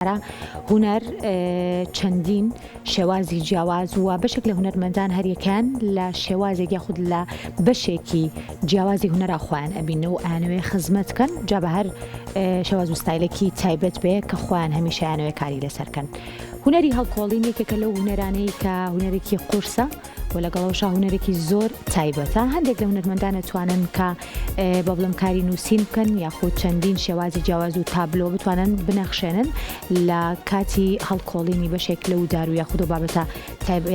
هونەر چەندین شێوازی جیاواز و بەشێک لە هونەرمەندان هەریەکان لە شێوازێک یاخود لە بەشێکی جیاوازی هونەرا خۆیان ئەبینەوە و ئایانەوێ خزمەتکەن جا بە هەر شێواز و ستایلێکی تایبەت بێ کە خۆیان هەمیشە ئایانەوێ کاری لەسەرکەن. هونەری هەڵکۆڵین یەکێکە لەو هونەرانەی کە هونەرێکی قورسە و لەگەڵەوەشا هونەرێکی زۆر تایبەتە. هەندێک لە هونەرمەندان دەتوانن کە بە بڵم کاری نووسین بکەن یاخود چەندین شێوازی جیاواز و تابلۆ بتوانن بنەخشێنن لە کاتی هەڵکۆڵینی بەشێک لەو دارو یاخود و بابەتە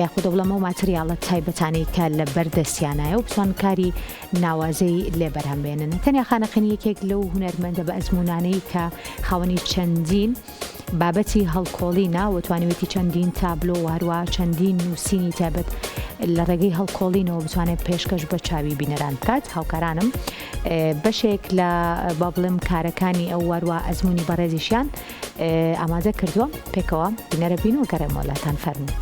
یاخود بڵەمە و ماتریاڵە تایبەتانەی کە لە بەردەستیانایە و بتوان کاری ناوازەی لێ بەرهەمبێنن. تەنیا خانەقینی یەکێک لەو هونەرمەندە بە ئەزموونانەی کە خاوەنی چەندین بابەتی هەڵکۆڵینە و توانیوێتی چەندین تابلۆ و هەروە چەندین نووسینی تایبەت لە ڕێگەی هەڵکۆڵینەوە بتوانێت پێشکەش بە چاوی بینەران بکات. هاوکارانم بەشێک لە با بڵێم کارەکانی ئەو وەروە ئەزمموی بەڕێزیشیان ئامادە کردووە پێکەوە بینەرە بین و گەڕێمەوە لاتان فەرموو.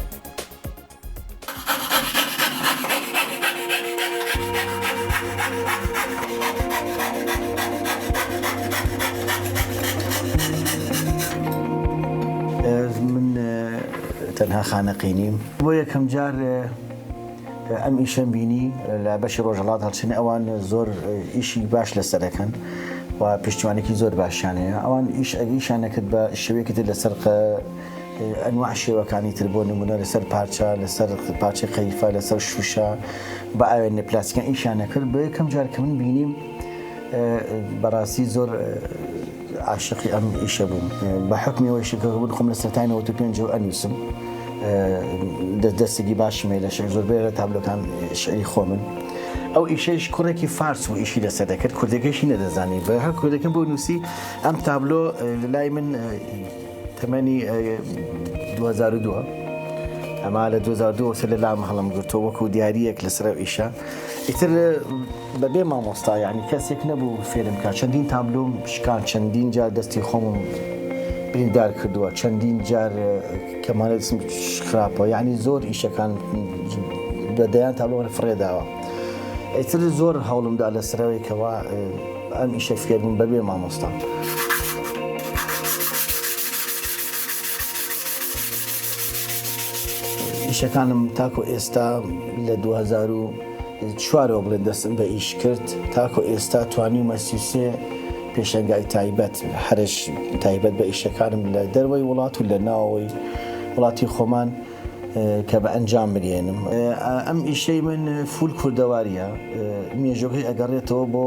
تەنها خانەقینیم بۆ یەکەم جار ئەم ئیشەم بینی لە بەشی ڕۆژهەڵات هەڵچنی ئەوان زۆر ئیشی باش لەسەرەکەن و پشتیوانێکی زۆر باشیانەیە. ئەوان ئیشانەکرد بە شێوەیەکی تر لەسەر ئەنواع شێوەکانی تر بۆ نمونە لەسەر پارچە لەسەر پارچەی قەیفە لەسەر شوشە بە ئاوێنە پلاستیکیان ئیشانەکرد. بە یەکەم جار کە من بینیم بەڕاستی زۆر عاشقی ئەم ئیشە بووم. بە حکمی ئەوەی شکە بوون خۆم لە سەرتای 95 ئەنووسم دەستێکی باشمێ لە شێک زۆربەیە لە تابلۆکان شعری خۆمن. ئەو ئیشەیش کوڕێکی فارس و ئیشی لەسەر دەکرد کوردەکەیشی نەدەزانی بە هەر کوردەکەم بۆ نووسی ئەم تابلۆ لای من تەمەنی 2002 ئەما لە 2002 سەر لە لام هەڵم گرتەوە وەکو دیاریەک لەسەر ئیشە. ئیتر بەبێ مامۆستا یعنی کەسێک نەبوو فێرم کات چەندین تابلۆم شکان چەندین جار دەستی خۆمم بریندار کردووە چەندین جار کەمانە دەستم خراپەوە یعنی زۆر ئیشەکان بەدەیان تابلۆ فڕێداوە. ئیتر زۆر هەوڵمدا لەسەرەوەیکەوە ئەم ئیشە فێربووم بەبێ مامۆستا. ئیشەکانم تاکو ئێستا لە 2004 بڵێن دەستم بە ئیش کرد تاکو ئێستا توانیمە 33 پێشەنگای تایبەت هەرش تایبەت بە ئیشەکانم لە دەروەی وڵات و لە ناوەوەی وڵاتی خۆمان کە بە ئەنجام بگێنم. ئەم ئیشەی من فول کوردەواریە مێژۆکەی ئەگەڕێتەوە بۆ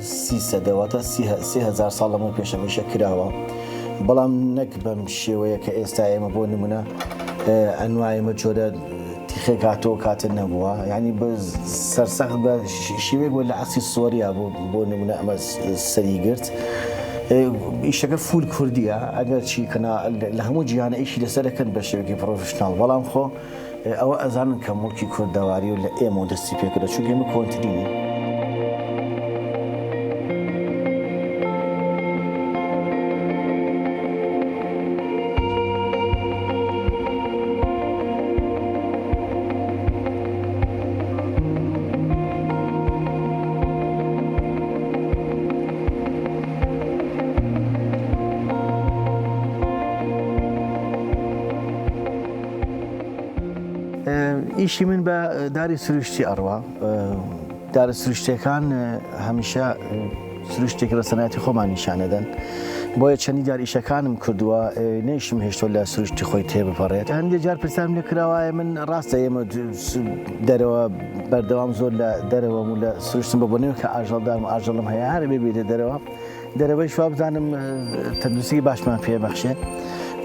300 3000 ساڵ لەمە پێشەمیشە کراوە بەڵام نەک بەم شێوەیە کە ئێستا ئێمە بۆ نمونە ئەنوایمە جۆرە تیخێک هاتۆ کاتە نەبووە یعنی بە سەرسەخت بە شێوەیەک بۆ لە عەسی سووەریا بۆ نمونە ئەمە سەری گرت. ئیشەکە فول کوردیە ئەگەر چی کەنا لە هەموو جیهانە ئیشی لەسەرەکەن بە شێوەیەکی پرۆفشناڵ بەڵام خۆ ئەوە ئەزانن کە موڵکی کوردەواری و لە ئێمە دەستی پێکردە چونکە ئێمە کۆنترینی. ئیشی من بە داری سروشتی ئەڕوا دارە سروشتەکان هەمیشە سروشتێکی ڕەسەنایەتی خۆمان نیشانەدەن بۆیە چەندی جار ئیشەکانم کردووە نەیشم هێشتۆ لە سروشتی خۆی تێبپەڕێت. هەندێک جار پرسیارم لێ کراوایە من ڕاستە ئێمە دەرەوە بەردەوام زۆر لە دەرەوەم و لە سروشتم بە بۆنەوە کە ئاژەڵدارم و ئاژەڵم هەیە هەرە بێتە دەرەوە دەرەوەی شوا بزانم تەندروستی باشمان پێ بەخشێ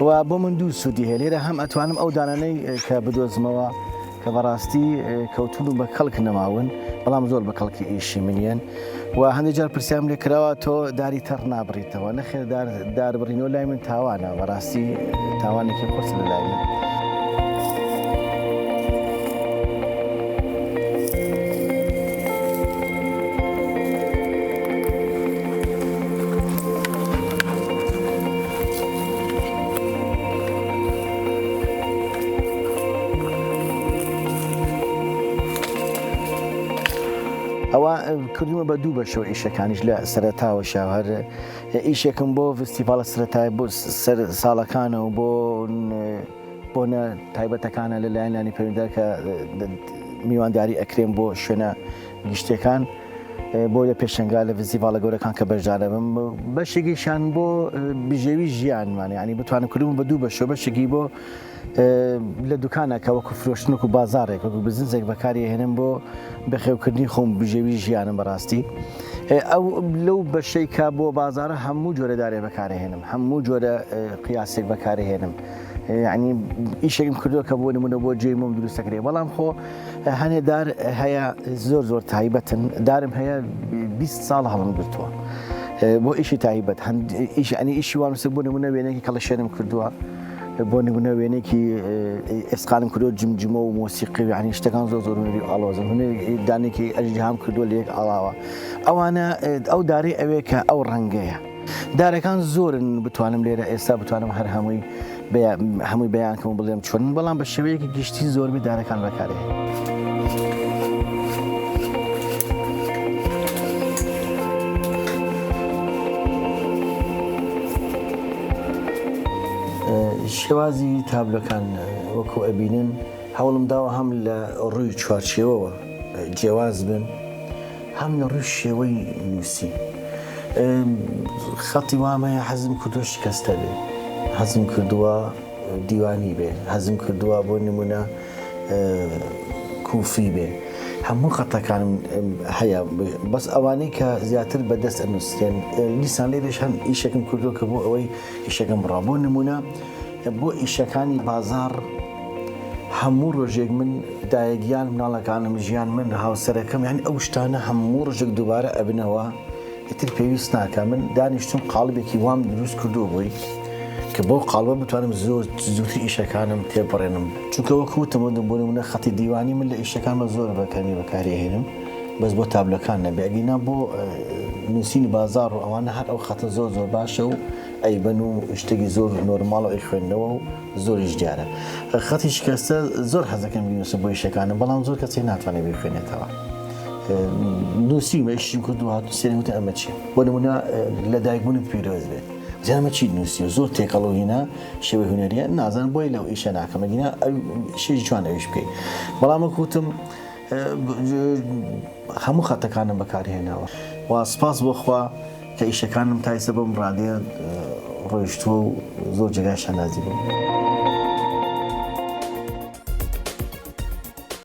و بۆ من دوو سوودی هەیە لێرە هەم ئەتوانم ئەو دانانەی کە بدۆزمەوە کە بەڕاستی کەوتون و بە کەڵک نەماون بەڵام زۆر بە کەڵکی ئیشی منیان و هەندێک جار پرسیارم لێ کراوە تۆ داری تەڕ نابڕیتەوە نەخێر داربڕینەوە لای من تاوانە بەڕاستی تاوانێکی قورس لە لای من. ئەوە کردومە بە دوو بەشەوە ئیشەکانیش لە سەرەتاوە شاوهەر ئیشێکم بۆ فستیڤالە سەرەتایی بۆ سەر ساڵەکانە و بۆنە تایبەتەکانە لەلایەنانی پەروەردەکە کە میوانداری ئەکرێن بۆ شوێنە گشتەکان بۆ لە پێشەنگا لە فستیڤالە گەورەکان کە بەشدارە بم بەشێکیشان بۆ بژێوی ژیانمانێ ینی بتوانم کردبووم بە دوو بەشەوە بەشێکی بۆ لە دوکانەکە وەکو فرۆشتنک و بازارێک وەکو بزنسێک بەکاری هێنم بۆ بەخێوکردنی خۆم بژێوی ژیانم بەڕاستی ئەو لەو بەشەیکە بۆ بازارە هەموو جۆرە دارێ بەکارهێنم هەموو جۆرە قیاسێک بەکارهێنم ینی ئیشێکم کردووە کە بۆ نمونە بۆ جێمەم دروستەکرێ بەڵام خۆ هەنێ دار هەیە زۆر تایبەتن دارم هەیە 20 ساڵ هەڵم گرتووە بۆ ئیشی تایبەت ئیشی وانووسێ بۆ نمونە وێنێکی کەڵەشێنم کردووە بۆ نمونە وێنێکی ئێسقالم کردو جمجمە و مۆسیقی ینی شتەکان زۆر هونەری ئاڵۆزن هونەری دانێکی ئەجدیهام کردووە لە یەک ئاڵاوە ئەوانە ئەو دارەی ئەوەیە کە ئەو ڕەنگەیە دارەکان زۆرن بتوانم لێرە ئێستا بتوانم هەر هەمووی بەیانکەم و بڵێم چۆن بەڵام بە شێوەیەکی گشتی زۆربەی دارەکان بەکارهێنم شێوازی تابلۆکان وەکو ئەبینن هەوڵم داوە هەم لە ڕووی چوارچێوەوە جیاواز بن هەم لە ڕووی شێوەی نووسی خەڵی وامەیە حەزم کردووە شکەستە بێ حەزم کردووە دیوانی بێ حەزم کردووە بۆ نمونە کوفی بێ هەموو خەتەکانم هەیە بەس ئەوانەی کە زیاتر بەدەست ئەنووسێن لیسان لێرەش هەم ئیشێکم کردووە کە بۆ ئەوەی ئیشەکەم بڕا بۆ نمونە بۆ ئیشەکانی بازار هەموو ڕۆژێک من دایەگیان مناڵەکانم ژیان من هاوسەرەکەم یعنی ئەو شتانە هەموو ڕۆژێک دووبارە ئەبنەوە ئیتر پێویست ناکە من دانیشتم قاڵبێکی وام دروست کردووە بۆی کە بۆ قاڵبە بتوانم زۆر زووتری ئیشەکانم تێپەڕێنم چونکە وەکوتم بۆ نمونە خەتی دیوانی من لە ئیشەکانمە زۆر بەکارهێنم بەس بۆ تابلۆکان نەبێ ئەگەینا بۆ نووسینی بازار و ئەوانە هەر ئەو خەتە زۆر باشە و ئەیبەن و شتێکی زۆر نۆرماڵ و ئەی خوێندنەوە و زۆریش دیارە خەتی شکەستە زۆر حەزەکەم بینوسە بۆ ئیشەکانم بەڵام زۆر کەسێ ناتوانێت بخوێنێتەوە نووسیم ئیشیم کردو هاتو سێنوتە ئەمە چی بۆ نمونە لە دایکبوونت پیرۆز بێت زیانمە چی نووسی و زۆر تێکەڵۆهینە شێوەی هونەریە نازان بۆی لەو ئیشە ناکەمەگینا شێژی جوان ئەویش بکەیت بەڵام وەکوتم هەموو خەتەکانم بەکارهێناوە وا سپاس بۆخوا کە ئیشەکانم تایسە بەم ڕادێ ڕۆیشتووە و زۆر جێگای شانازی بووم.